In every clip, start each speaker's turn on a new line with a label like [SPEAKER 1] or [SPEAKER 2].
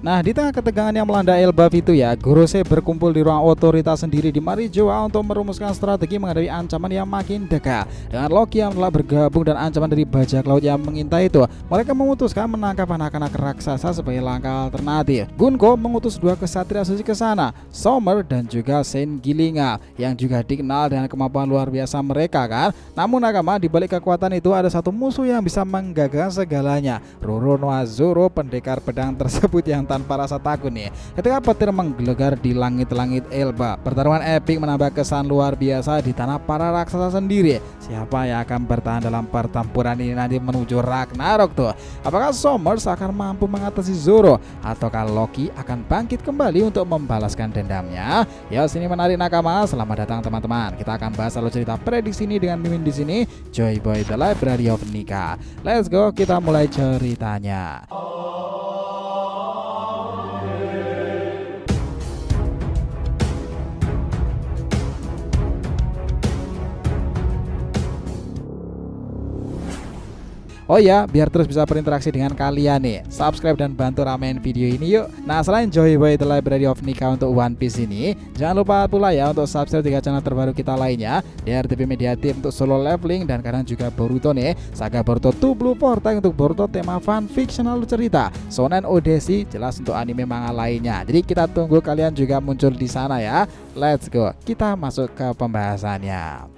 [SPEAKER 1] Nah, di tengah ketegangan yang melanda Elbaf itu ya, Gorosei berkumpul di ruang otoritas sendiri di Marijoa untuk merumuskan strategi menghadapi ancaman yang makin dekat. Dengan Loki yang telah bergabung dan ancaman dari bajak laut yang mengintai itu, mereka memutuskan menangkap anak-anak raksasa sebagai langkah alternatif. Gunko mengutus dua kesatria suci ke sana, Sommer dan juga Saint Gilinga, yang juga dikenal dengan kemampuan luar biasa mereka kan. Namun nakama, di balik kekuatan itu ada satu musuh yang bisa menggagalkan segalanya, Roronoa Zoro, pendekar pedang tersebut yang tanpa rasa takut nih. Ketika petir menggelegar di langit-langit Elba, pertarungan epik menambah kesan luar biasa di tanah para raksasa sendiri. Siapa yang akan bertahan dalam pertempuran ini nanti menuju Ragnarok tuh? Apakah Sommer akan mampu mengatasi Zoro, ataukah Loki akan bangkit kembali untuk membalaskan dendamnya? Ya, sini menarik nakama. Selamat datang teman-teman. Kita akan bahas alur cerita prediksi ini dengan Mimin di sini, Joy Boy The Library of Nika. Let's go, kita mulai ceritanya. Oh ya, biar terus bisa berinteraksi dengan kalian nih, subscribe dan bantu ramein video ini yuk. Nah, selain Joy Boy The Library of Nika untuk One Piece ini, jangan lupa pula ya untuk subscribe 3 channel terbaru kita lainnya, DRTV Media Team untuk solo leveling, dan kadang juga Boruto nih, Saga Boruto 2 Blue Vortex untuk Boruto tema fun fictional cerita, Shonen Odyssey jelas untuk anime manga lainnya. Jadi kita tunggu kalian juga muncul di sana ya. Let's go, kita masuk ke pembahasannya.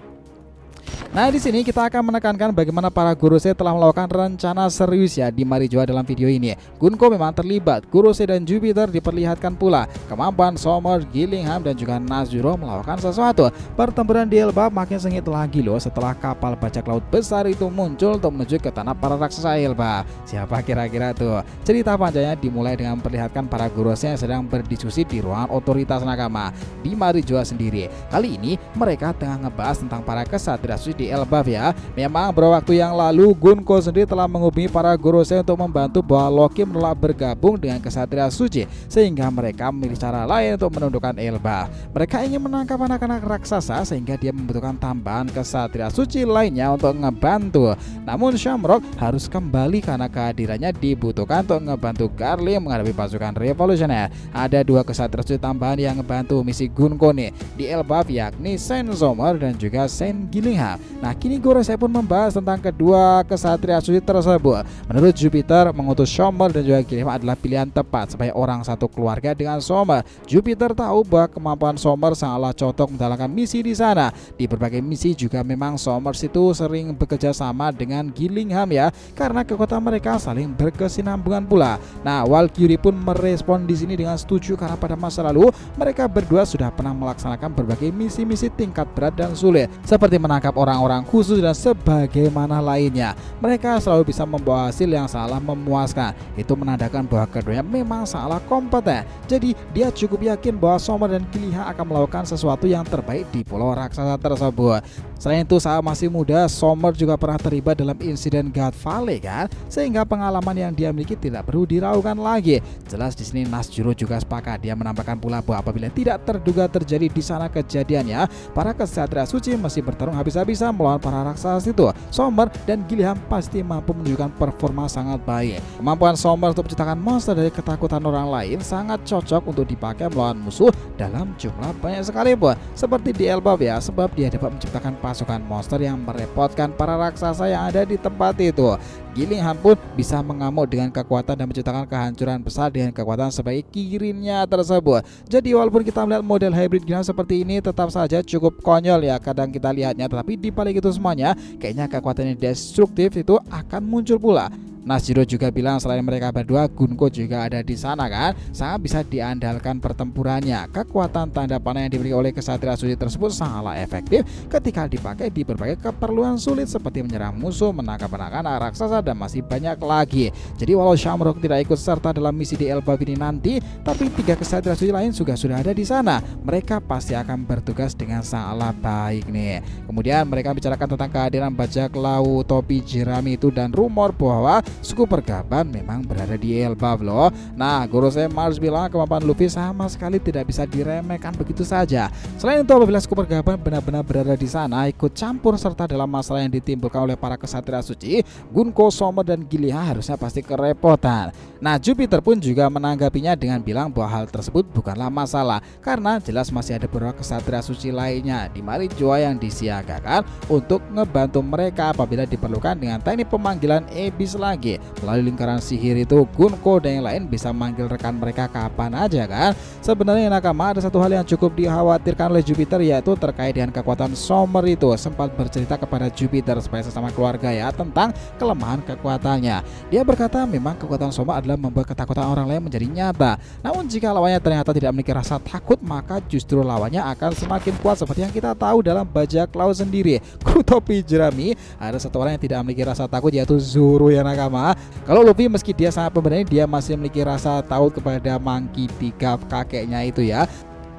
[SPEAKER 1] Nah, di sini kita akan menekankan bagaimana para Gorosei telah melakukan rencana serius ya di Marijoa dalam video ini. Gunko memang terlibat, Gorosei dan Jupiter diperlihatkan pula kemampuan Sommer, Gillingham dan juga Nazuro melakukan sesuatu. Pertempuran di Elbaf makin sengit lagi loh setelah kapal bajak laut besar itu muncul untuk menuju ke tanah para raksasa Elbaf. Siapa kira-kira tuh? Cerita panjangnya dimulai dengan memperlihatkan para Gorosei yang sedang berdiskusi di ruangan otoritas nakama di Marijoa sendiri. Kali ini mereka tengah ngebahas tentang para kesatria suci di Elbaf ya. Memang beberapa waktu yang lalu Gunko sendiri telah menghubungi para Gorosei untuk membantu bahwa Loki menolak bergabung dengan kesatria suci, sehingga mereka memilih cara lain untuk menundukkan Elbaf. Mereka ingin menangkap anak-anak raksasa sehingga dia membutuhkan tambahan kesatria suci lainnya untuk ngebantu. Namun Shamrock harus kembali karena kehadirannya dibutuhkan untuk ngebantu Garling menghadapi pasukan revolusioner. Ada dua kesatria suci tambahan yang ngebantu misi Gunko nih di Elbaf, yakni Saint Sommer dan juga Saint Gilingham. Nah, kini Gorosei pun membahas tentang kedua kesatria suci tersebut. Menurut Jupiter, mengutus Sommer dan juga Gillingham adalah pilihan tepat sebagai orang satu keluarga dengan Sommer. Jupiter tahu bahwa kemampuan Sommer sangatlah cocok menjalankan misi di sana. Di berbagai misi juga memang Sommer itu sering bekerja sama dengan Gillingham ya, karena kekuatan mereka saling berkesinambungan pula. Nah, Valkyrie pun merespon di sini dengan setuju karena pada masa lalu mereka berdua sudah pernah melaksanakan berbagai misi-misi tingkat berat dan sulit, seperti menangkap orang khusus dan sebagaimana lainnya. Mereka selalu bisa membawa hasil yang sangatlah memuaskan. Itu menandakan bahwa keduanya memang sangatlah kompeten. Jadi dia cukup yakin bahwa Sommer dan Gillingham akan melakukan sesuatu yang terbaik di pulau raksasa tersebut. Selain itu, saat masih muda, Sommer juga pernah terlibat dalam insiden God Valley kan, sehingga pengalaman yang dia miliki tidak perlu diragukan lagi. Jelas di sini Nazuro juga sepakat. Dia menambahkan pula bahwa apabila tidak terduga terjadi di sana kejadiannya, para kesatria suci masih bertarung habis-habisan melawan para raksasa itu. Sommer dan Gillingham pasti mampu menunjukkan performa sangat baik. Kemampuan Sommer untuk menciptakan monster dari ketakutan orang lain sangat cocok untuk dipakai melawan musuh dalam jumlah banyak sekalipun, seperti di Elbaf ya, sebab dia dapat menciptakan pasukan monster yang merepotkan para raksasa yang ada di tempat itu. Gillingham pun bisa mengamuk dengan kekuatan dan menciptakan kehancuran besar dengan kekuatan sebagai kirinnya tersebut. Jadi walaupun kita melihat model hybrid Gillingham seperti ini tetap saja cukup konyol ya kadang kita lihatnya, tetapi di balik itu semuanya kayaknya kekuatan yang destruktif itu akan muncul pula. Nazuro juga bilang selain mereka berdua, Gunko juga ada di sana kan, sangat bisa diandalkan pertempurannya. Kekuatan tanda panah yang dimiliki oleh kesatria suci tersebut sangatlah efektif ketika dipakai di berbagai keperluan sulit seperti menyerang musuh, menangkap anak-anak raksasa dan masih banyak lagi. Jadi walau Shamrock tidak ikut serta dalam misi di Elbaf ini nanti, tapi 3 kesatria suci lain juga sudah ada di sana. Mereka pasti akan bertugas dengan sangatlah baik nih. Kemudian mereka bicarakan tentang kehadiran bajak laut topi jerami itu dan rumor bahwa suku pergaban memang berada di Elbaf loh. Nah, Gorosei Mars bilang kemampuan Luffy sama sekali tidak bisa diremehkan begitu saja. Selain itu, apabila suku pergaban benar-benar berada di sana ikut campur serta dalam masalah yang ditimbulkan oleh para kesatria suci, Gunko, Sommer dan Gillingham harusnya pasti kerepotan. Nah, Jupiter pun juga menanggapinya dengan bilang bahwa hal tersebut bukanlah masalah karena jelas masih ada beberapa kesatria suci lainnya di Marijoa yang disiagakan untuk ngebantu mereka apabila diperlukan dengan teknik pemanggilan Abyss lagi. Melalui lingkaran sihir itu, Gunko dan yang lain bisa manggil rekan mereka kapan aja kan. Sebenarnya nakama, ada satu hal yang cukup dikhawatirkan oleh Jupiter, yaitu terkait dengan kekuatan Summer itu. Sempat bercerita kepada Jupiter supaya sesama keluarga ya tentang kelemahan kekuatannya. Dia berkata memang kekuatan Summer adalah membuat ketakutan orang lain menjadi nyata. Namun jika lawannya ternyata tidak memiliki rasa takut, maka justru lawannya akan semakin kuat seperti yang kita tahu dalam bajak laut sendiri. Kutopi jerami, ada satu orang yang tidak memiliki rasa takut, yaitu Zoro ya nakama. Kalau Luffy meski dia sangat pemberani, dia masih memiliki rasa takut kepada Monkey D. Luffy kakeknya itu ya.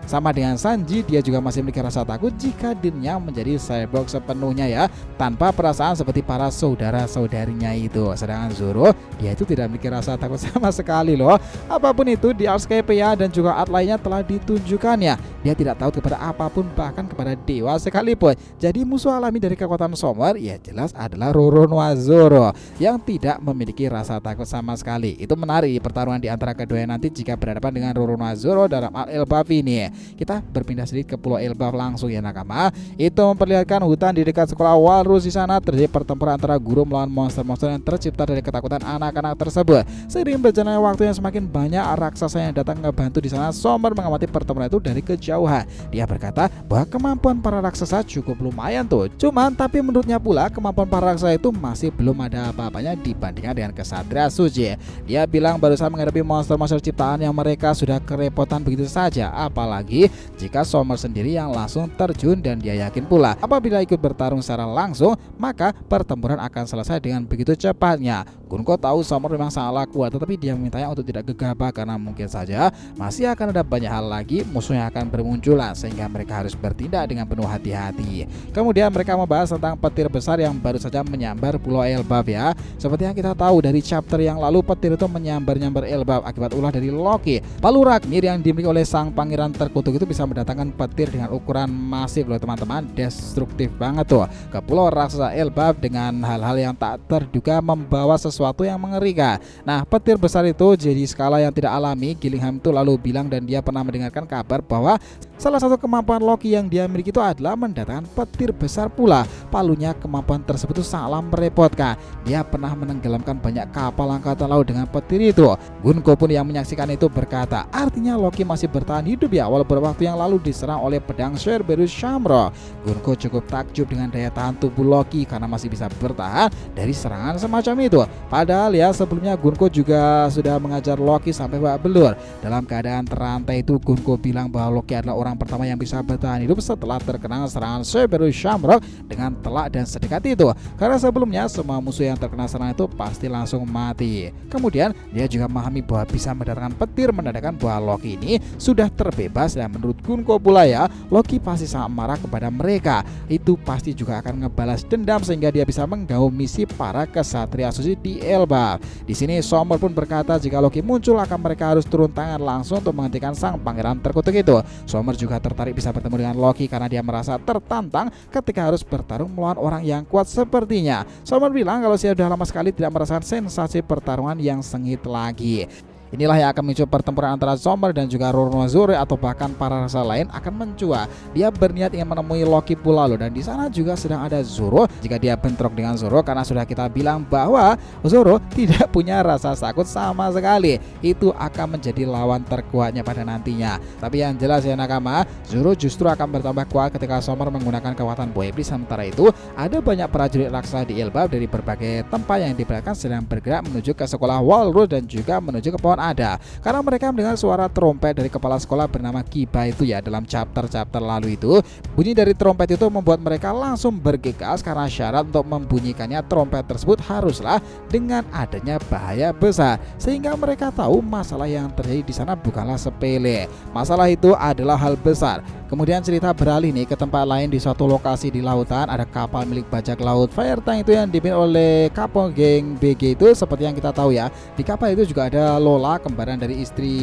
[SPEAKER 1] Sama dengan Sanji, dia juga masih memiliki rasa takut jika dirinya menjadi cyborg sepenuhnya ya, tanpa perasaan seperti para saudara-saudarinya itu. Sedangkan Zoro, dia itu tidak memiliki rasa takut sama sekali loh. Apapun itu di Skypiea dan juga art lainnya telah ditunjukkannya. Dia tidak tahu kepada apapun, bahkan kepada dewa sekalipun. Jadi musuh alami dari kekuatan Summer ya jelas adalah Roronoa Zoro yang tidak memiliki rasa takut sama sekali. Itu menarik di pertarungan di antara keduanya nanti jika berhadapan dengan Roronoa Zoro dalam art Elbaf ini. Kita berpindah sedikit ke Pulau Elbaf langsung ya nakama. Itu memperlihatkan hutan di dekat sekolah Walrus. Di sana terjadi pertempuran antara guru melawan monster-monster yang tercipta dari ketakutan anak-anak tersebut. Seiring berjalannya waktu yang semakin banyak raksasa yang datang membantu di sana, Summer mengamati pertempuran itu dari kejauhan. Dia berkata bahwa kemampuan para raksasa cukup lumayan tuh. Cuman tapi menurutnya pula kemampuan para raksasa itu masih belum ada apa-apanya dibandingkan dengan kesatria suci. Dia bilang barusan menghadapi monster-monster ciptaan yang mereka sudah kerepotan begitu saja, apalagi jika Summer sendiri yang langsung terjun, dan dia yakin pula apabila ikut bertarung secara langsung maka pertempuran akan selesai dengan begitu cepatnya. Gunko tahu Summer memang sangatlah kuat, tetapi dia memintanya untuk tidak gegabah karena mungkin saja masih akan ada banyak hal lagi musuh yang akan bermunculan sehingga mereka harus bertindak dengan penuh hati-hati. Kemudian mereka membahas tentang petir besar yang baru saja menyambar Pulau Elbaf ya. Seperti yang kita tahu dari chapter yang lalu, petir itu menyambar-nyambar Elbaf akibat ulah dari Loki. Palu Ragnir yang dimiliki oleh sang pangeran terkutuk itu bisa mendatangkan petir dengan ukuran masif loh teman-teman, destruktif banget tuh ke pulau raksasa Elbaf dengan hal-hal yang tak terduga, membawa sesuatu yang mengerikan. Nah, petir besar itu jadi skala yang tidak alami. Gillingham itu lalu bilang dan dia pernah mendengarkan kabar bahwa salah satu kemampuan Loki yang dia miliki itu adalah mendatangkan petir besar pula. Palunya kemampuan tersebut itu sangatlah merepotkan. Dia pernah menenggelamkan banyak kapal angkatan laut dengan petir itu. Gunko pun yang menyaksikan itu berkata, artinya Loki masih bertahan hidup ya walau beberapa waktu yang lalu diserang oleh pedang Cerberus Shamrock. Gunko cukup takjub dengan daya tahan tubuh Loki karena masih bisa bertahan dari serangan semacam itu. Padahal ya sebelumnya Gunko juga sudah mengajar Loki sampai babak belur. Dalam keadaan terantai itu, Gunko bilang bahwa Loki adalah orang pertama yang bisa bertahan hidup setelah terkena serangan Cerberus Shamrock dengan telak dan sedekat itu. Karena sebelumnya semua musuh yang terkena serangan itu pasti langsung mati. Kemudian dia juga memahami bahwa bisa mendatangkan petir menandakan bahwa Loki ini sudah terbebas, dan menurut Gunko pula ya, Loki pasti sangat marah kepada mereka. Itu pasti juga akan ngebalas dendam sehingga dia bisa menggaung misi para kesatria suci di Elbaf. Di sini Summer pun berkata jika Loki muncul akan mereka harus turun tangan langsung untuk menghentikan sang pangeran terkutuk itu. Summer juga tertarik bisa bertemu dengan Loki karena dia merasa tertantang ketika harus bertarung melawan orang yang kuat sepertinya. Summer bilang kalau dia sudah lama sekali tidak merasakan sensasi pertarungan yang sengit lagi. Inilah yang akan memicu pertempuran antara Summer dan juga Roronoa Zoro atau bahkan para raksasa lain akan mencuat. Dia berniat ingin menemui Loki pula loh, dan di sana juga sedang ada Zoro. Jika dia bentrok dengan Zoro, karena sudah kita bilang bahwa Zoro tidak punya rasa takut sama sekali, itu akan menjadi lawan terkuatnya pada nantinya. Tapi yang jelas ya nakama, Zoro justru akan bertambah kuat ketika Summer menggunakan kekuatan Boy Iblis. Sementara itu ada banyak prajurit raksasa di Elbaf dari berbagai tempat yang diperlihatkan sedang bergerak menuju ke sekolah Walrus dan juga menuju ke pohon ada, karena mereka mendengar suara trompet dari kepala sekolah bernama Kiba itu ya. Dalam chapter lalu itu, bunyi dari trompet itu membuat mereka langsung bergegas karena syarat untuk membunyikannya trompet tersebut haruslah dengan adanya bahaya besar, sehingga mereka tahu masalah yang terjadi di sana bukanlah sepele. Masalah itu adalah hal besar. Kemudian cerita beralih nih ke tempat lain di suatu lokasi di lautan. Ada kapal milik bajak laut Fire Tank itu yang dipimpin oleh kapal geng BG itu. Seperti yang kita tahu ya, di kapal itu juga ada Lola, kembaran dari istri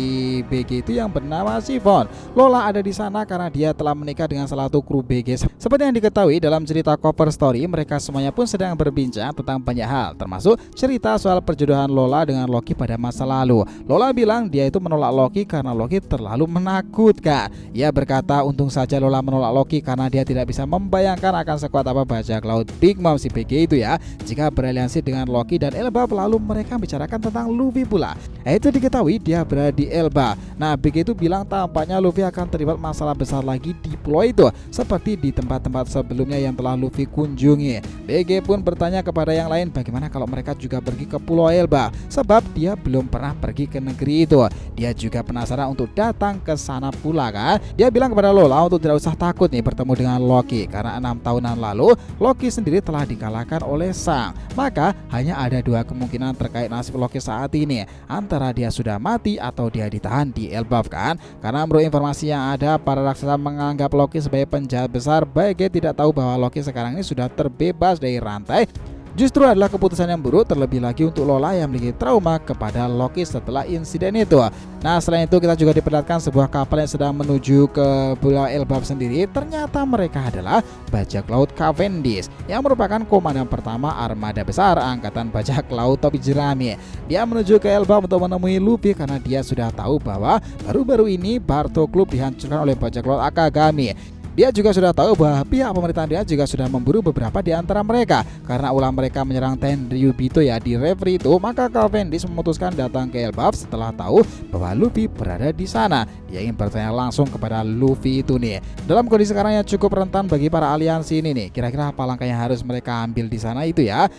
[SPEAKER 1] BG itu yang bernama Sifon. Lola ada di sana karena dia telah menikah dengan salah satu kru BG. Seperti yang diketahui dalam cerita cover story, mereka semuanya pun sedang berbincang tentang banyak hal, termasuk cerita soal perjodohan Lola dengan Loki pada masa lalu. Lola bilang dia itu menolak Loki karena Loki terlalu menakutkan. Ia berkata untung saja Lola menolak Loki karena dia tidak bisa membayangkan akan sekuat apa bajak laut Big Mom si BG itu ya jika beraliansi dengan Loki dan Elbaf. Lalu mereka bicarakan tentang Luffy pula. Itu diketahui dia berada di Elbaf. Nah, BG itu bilang tampaknya Luffy akan terlibat masalah besar lagi di pulau itu seperti di tempat-tempat sebelumnya yang telah Luffy kunjungi. BG pun bertanya kepada yang lain bagaimana kalau mereka juga pergi ke pulau Elbaf, sebab dia belum pernah pergi ke negeri itu. Dia juga penasaran untuk datang ke sana pula kan. Dia bilang kepada Lola untuk tidak usah takut nih bertemu dengan Loki karena 6 tahunan lalu Loki sendiri telah dikalahkan oleh Sang. Maka hanya ada 2 kemungkinan terkait nasib Loki saat ini, antara dia sudah mati atau dia ditahan di Elbaf kan. Karena menurut informasi yang ada, para raksasa menganggap Loki sebagai penjahat besar. BG tidak tahu bahwa Loki sekarang ini sudah terbebas dari rantai. Justru adalah keputusan yang buruk, terlebih lagi untuk Lola yang memiliki trauma kepada Loki setelah insiden itu. Nah, selain itu kita juga diperlihatkan sebuah kapal yang sedang menuju ke pulau Elbaf sendiri. Ternyata mereka adalah bajak laut Cavendish yang merupakan komandan pertama armada besar angkatan bajak laut topi jerami. Dia menuju ke Elbaf untuk menemui Luffy karena dia sudah tahu bahwa baru-baru ini Barto Club dihancurkan oleh bajak laut Akagami. Dia juga sudah tahu bahwa pihak pemerintahan dia juga sudah memburu beberapa di antara mereka. Karena ulah mereka menyerang Tenryubito ya di referee itu, maka Cavendish memutuskan datang ke Elbaf setelah tahu bahwa Luffy berada di sana. Dia ingin bertanya langsung kepada Luffy itu nih. Dalam kondisi sekarang yang cukup rentan bagi para aliansi ini nih, kira-kira apa langkah yang harus mereka ambil di sana itu ya?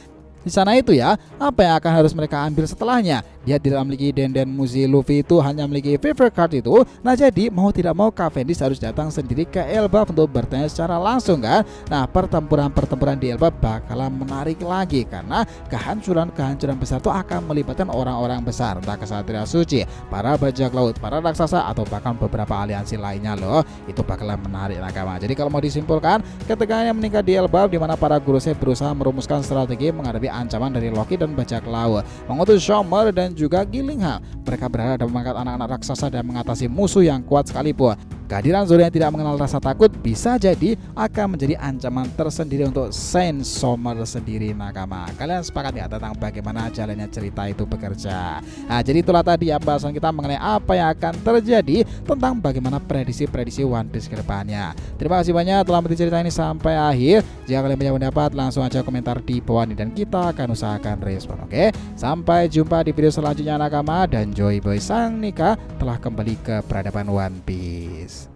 [SPEAKER 1] Di sana itu ya, apa yang akan harus mereka ambil setelahnya? Dia tidak memiliki Denden Muzi. Luffy itu hanya memiliki favor card itu. Nah, jadi mau tidak mau Cavendish harus datang sendiri ke Elbaf untuk bertanya secara langsung kan. Nah, pertempuran di Elbaf bakalan menarik lagi karena kehancuran besar itu akan melibatkan orang-orang besar, entah kesatria suci, para bajak laut, para raksasa, atau bahkan beberapa aliansi lainnya loh. Itu bakalan menarik nakama. Jadi kalau mau disimpulkan, ketegangan yang meningkat di Elbaf di mana para guru saya berusaha merumuskan strategi menghadapi ancaman dari Loki dan bajak laut, mengutus Shomer dan juga Gillingham. Mereka berharap dapat mengangkat anak-anak raksasa dan mengatasi musuh yang kuat sekalipun. Kehadiran Zoro yang tidak mengenal rasa takut bisa jadi akan menjadi ancaman tersendiri untuk Saint Shomer sendiri nakama. Kalian sepakat ya tentang bagaimana jalannya cerita itu bekerja? Nah, jadi itulah tadi ya bahasan kita mengenai apa yang akan terjadi tentang bagaimana prediksi-prediksi One Piece ke depannya. Terima kasih banyak telah menonton cerita ini sampai akhir. Jika kalian punya pendapat, langsung aja komentar di bawah ini dan kita akan usahakan respon. Oke, sampai jumpa di video selanjutnya nakama, dan Joy Boy Sang Nika telah kembali ke peradaban One Piece.